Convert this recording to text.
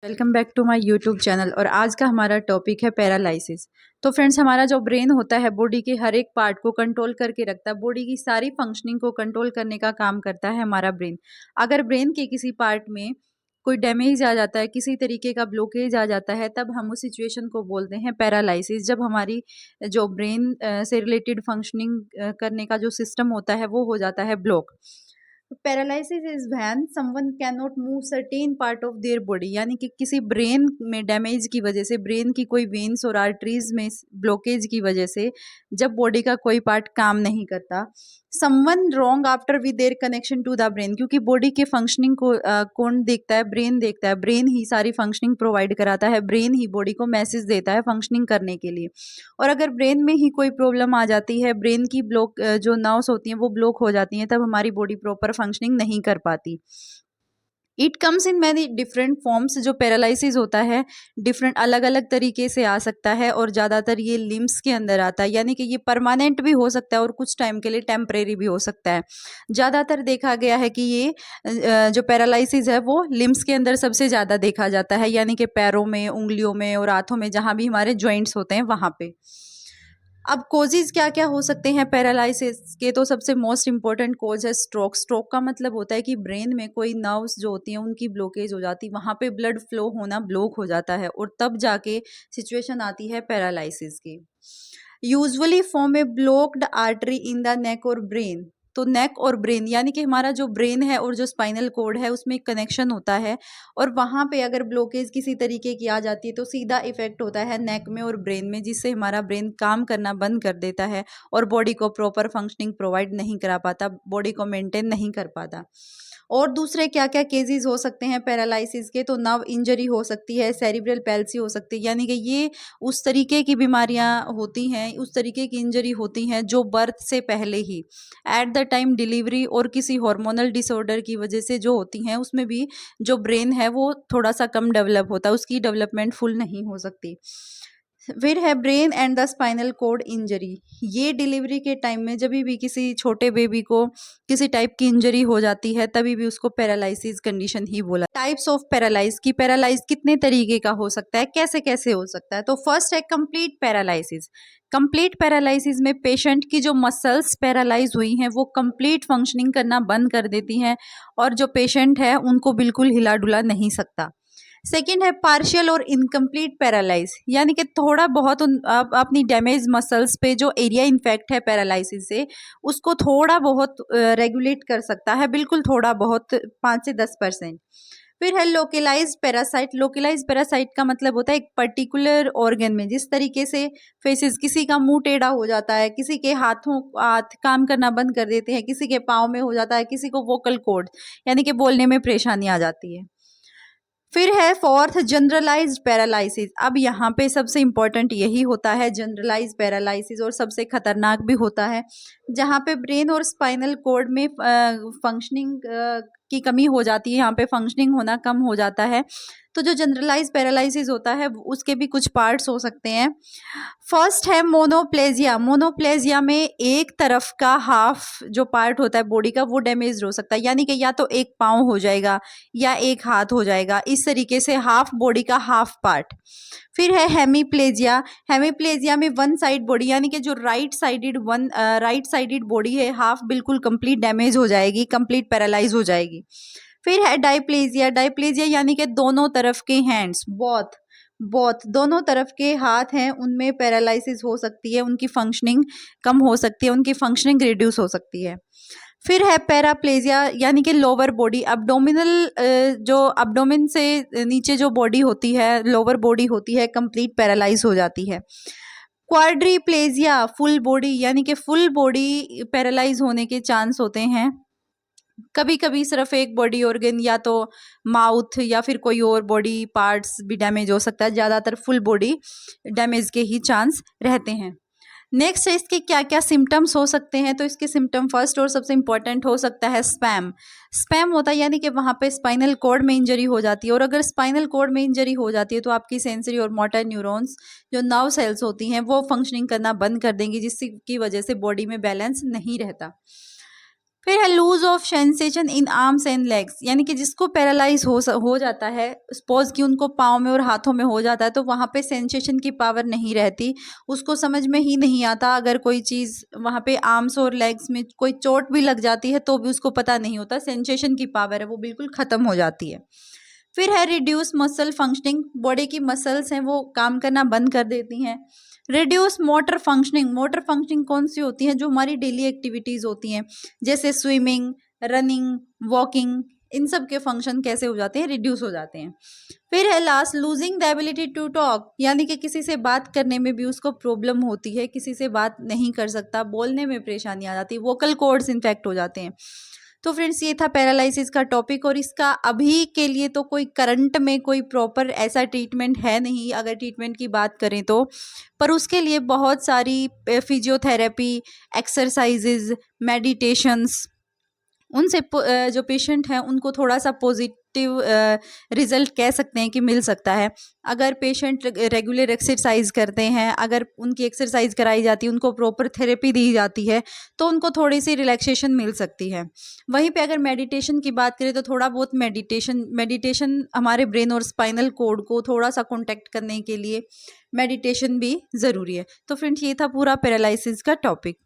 Welcome back to my YouTube channel. और आज का हमारा टॉपिक है पैरालिसिस। तो फ्रेंड्स, हमारा जो ब्रेन होता है बॉडी के हर एक पार्ट को कंट्रोल करके रखता है। बॉडी की सारी फंक्शनिंग को कंट्रोल करने का काम करता है हमारा ब्रेन। अगर ब्रेन के किसी पार्ट में कोई डैमेज आ जाता है, किसी तरीके का ब्लॉकेज आ जाता है, तब हम उस सिचुएशन को बोलते हैं पैरालिसिस। जब हमारी जो ब्रेन से रिलेटेड फंक्शनिंग करने का जो सिस्टम होता है वो हो जाता है block. Paralysis is when someone can not move certain part of their body, यानी कि किसी ब्रेन में डैमेज की वजह से, ब्रेन की कोई वेन्स और आर्टरीज में ब्लॉकेज की वजह से जब बॉडी का कोई पार्ट काम नहीं करता। Someone wrong after with their connection to the brain, क्योंकि बॉडी के फंक्शनिंग को कौन देखता है? ब्रेन देखता है। ब्रेन ही सारी फंक्शनिंग प्रोवाइड कराता है, ब्रेन ही बॉडी को मैसेज देता है फंक्शनिंग करने के लिए। और अगर ब्रेन में ही कोई प्रॉब्लम आ जाती है, ब्रेन की ब्लॉक जो नर्व्स होती हैं वो ब्लॉक हो जाती हैं, तब हमारी बॉडी प्रॉपर फंक्शनिंग नहीं कर पाती। It comes in many different forms. जो पैरालिसिस होता है डिफरेंट अलग अलग तरीके से आ सकता है, और ज़्यादातर ये लिम्स के अंदर आता है, यानी कि ये परमानेंट भी हो सकता है और कुछ टाइम के लिए टेम्परेरी भी हो सकता है। ज़्यादातर देखा गया है कि ये जो पैरालिसिस है वो लिम्स के अंदर सबसे ज़्यादा देखा जाता है, यानी कि पैरों में, उंगलियों में और हाथों में, जहाँ भी हमारे जॉइंट्स होते हैं वहाँ पे। अब कोजेज क्या क्या हो सकते हैं पैरालिसिस के? तो सबसे मोस्ट इंपॉर्टेंट कोज है स्ट्रोक। स्ट्रोक का मतलब होता है कि ब्रेन में कोई नर्व्स जो होती हैं उनकी ब्लॉकेज हो जाती है, वहाँ पे ब्लड फ्लो होना ब्लॉक हो जाता है, और तब जाके सिचुएशन आती है पैरालिसिस की। Usually form A blocked artery in the neck और ब्रेन। तो नेक और ब्रेन, यानी कि हमारा जो ब्रेन है और जो स्पाइनल कोड है उसमें एक कनेक्शन होता है, और वहाँ पे अगर ब्लॉकेज किसी तरीके की आ जाती है तो सीधा इफेक्ट होता है नेक में और ब्रेन में, जिससे हमारा ब्रेन काम करना बंद कर देता है और बॉडी को प्रॉपर फंक्शनिंग प्रोवाइड नहीं करा पाता, बॉडी को मेंटेन नहीं कर पाता। और दूसरे क्या क्या केसेस हो सकते हैं पैरालिसिस के? तो नर्व इंजरी हो सकती है, सेरिब्रल पैल्सी हो सकती है, यानी कि ये उस तरीके की बीमारियां होती हैं, उस तरीके की इंजरी होती हैं जो बर्थ से पहले ही, एट द टाइम डिलीवरी और किसी हार्मोनल डिसऑर्डर की वजह से जो होती हैं, उसमें भी जो ब्रेन है वो थोड़ा सा कम डेवलप होता है, उसकी डेवलपमेंट फुल नहीं हो सकती। फिर है brain and the spinal cord injury. ये डिलीवरी के टाइम में जब भी किसी छोटे बेबी को किसी टाइप की इंजरी हो जाती है, तभी भी उसको पैरालिसिस कंडीशन ही बोला। टाइप्स ऑफ पैरालाइज की, पैरालाइज कितने तरीके का हो सकता है, कैसे कैसे हो सकता है? तो फर्स्ट है कंप्लीट पैरालिसिस। कंप्लीट पैरालिसिस में पेशेंट की जो मसल्स पैरालाइज हुई हैं वो कंप्लीट फंक्शनिंग करना बंद कर देती हैं, और जो पेशेंट है उनको बिल्कुल हिला डुला नहीं सकता। सेकेंड है पार्शियल और इनकम्प्लीट पैरालाइज, यानी कि थोड़ा बहुत अपनी डैमेज मसल्स पे जो एरिया इन्फेक्ट है पैरालाइसिस से, उसको थोड़ा बहुत रेगुलेट कर सकता है, बिल्कुल थोड़ा बहुत, 5 से 10%। फिर है लोकेलाइज पैरासाइट। लोकेलाइज पैरासाइट का मतलब होता है एक पर्टिकुलर ऑर्गन में, जिस तरीके से फेसेस, किसी का मुंह टेढ़ा हो जाता है, किसी के हाथ काम करना बंद कर देते हैं, किसी के पाँव में हो जाता है, किसी को वोकल कॉर्ड यानी कि बोलने में परेशानी आ जाती है। फिर है फोर्थ जनरलाइज्ड पैरालिसिस। अब यहाँ पे सबसे इम्पोर्टेंट यही होता है जनरलाइज्ड पैरालिसिस, और सबसे खतरनाक भी होता है, जहाँ पे ब्रेन और स्पाइनल कॉर्ड में फंक्शनिंग की कमी हो जाती है, यहाँ पे फंक्शनिंग होना कम हो जाता है। तो जो जनरलाइज पैरालिसिस होता है उसके भी कुछ पार्ट्स हो सकते हैं। फर्स्ट है मोनोप्लेजिया। मोनोप्लेजिया में एक तरफ का हाफ जो पार्ट होता है बॉडी का वो डैमेज हो सकता है, यानी कि या तो एक पाँव हो जाएगा या एक हाथ हो जाएगा, इस तरीके से हाफ बॉडी का हाफ पार्ट। फिर है हेमीप्लेजिया। हेमीप्लेजिया में वन साइड बॉडी, यानी कि जो राइट साइडेड बॉडी है, हाफ बिल्कुल कंप्लीट डैमेज हो जाएगी, कंप्लीट पैरालाइज हो जाएगी। फिर है डाइप्लेजिया। डाइप्लेजिया यानी कि दोनों तरफ के हैंड्स, बोथ दोनों तरफ के हाथ हैं उनमें पैरालिसिस हो सकती है, उनकी फंक्शनिंग कम हो सकती है, उनकी फंक्शनिंग रिड्यूस हो सकती है। फिर है पैराप्लेजिया, यानी कि लोअर बॉडी, अब्डोमिनल, जो अब्डोमिन से नीचे जो बॉडी होती है, लोअर बॉडी होती है, कंप्लीट पैरालाइज हो जाती है। क्वाड्रीप्लेजिया, फुल बॉडी, यानी कि फुल बॉडी पैरालाइज होने के चांस होते हैं। कभी कभी सिर्फ एक बॉडी ऑर्गन या तो माउथ या फिर कोई और बॉडी पार्ट्स भी डैमेज हो सकता है, ज़्यादातर फुल बॉडी डैमेज के ही चांस रहते हैं। नेक्स्ट है इसके क्या क्या सिम्टम्स हो सकते हैं? तो इसके सिम्टम फर्स्ट और सबसे इंपॉर्टेंट हो सकता है स्पैम। स्पैम होता है यानी कि वहाँ पे स्पाइनल कॉर्ड में इंजरी हो जाती है, और अगर स्पाइनल कॉर्ड में इंजरी हो जाती है तो आपकी सेंसरी और मोटर न्यूरॉन्स, जो नर्व सेल्स होती हैं, वो फंक्शनिंग करना बंद कर देंगी, जिसकी वजह से बॉडी में बैलेंस नहीं रहता। फिर है loss of sensation in arms and legs, यानी कि जिसको पैरालाइज हो जाता है, सपोज कि उनको पाँव में और हाथों में हो जाता है, तो वहाँ पे सेंसेशन की पावर नहीं रहती, उसको समझ में ही नहीं आता। अगर कोई चीज़ वहाँ पे आर्म्स और लेग्स में कोई चोट भी लग जाती है तो भी उसको पता नहीं होता, सेंसेशन की पावर है वो बिल्कुल ख़त्म हो जाती है। फिर है रिड्यूस मसल फंक्शनिंग, बॉडी की मसल्स हैं वो काम करना बंद कर देती हैं। Reduce motor functioning, motor functioning कौन सी होती है, जो हमारी डेली एक्टिविटीज़ होती हैं, जैसे स्विमिंग, रनिंग, वॉकिंग, इन सब के फंक्शन कैसे हो जाते हैं, रिड्यूस हो जाते हैं। फिर है last losing the ability to talk, यानी कि किसी से बात करने में भी उसको प्रॉब्लम होती है, किसी से बात नहीं कर सकता, बोलने में परेशानी आ जाती है, वोकल कॉर्ड्स इन्फेक्ट हो जाते हैं। तो फ्रेंड्स ये था पैरालिसिस का टॉपिक, और इसका अभी के लिए तो कोई करंट में कोई प्रॉपर ऐसा ट्रीटमेंट है नहीं, अगर ट्रीटमेंट की बात करें तो, पर उसके लिए बहुत सारी फिजियोथेरेपी, एक्सरसाइजेज, मेडिटेशंस, उनसे जो पेशेंट हैं उनको थोड़ा सा पॉजिटिव रिजल्ट कह सकते हैं कि मिल सकता है। अगर पेशेंट रेगुलर एक्सरसाइज करते हैं, अगर उनकी एक्सरसाइज कराई जाती है, उनको प्रॉपर थेरेपी दी जाती है, तो उनको थोड़ी सी रिलैक्सेशन मिल सकती है। वहीं पे अगर मेडिटेशन की बात करें तो थोड़ा बहुत मेडिटेशन हमारे ब्रेन और स्पाइनल कोड को थोड़ा सा कॉन्टेक्ट करने के लिए मेडिटेशन भी ज़रूरी है। तो फ्रेंड्स ये था पूरा पैरालिसिस का टॉपिक।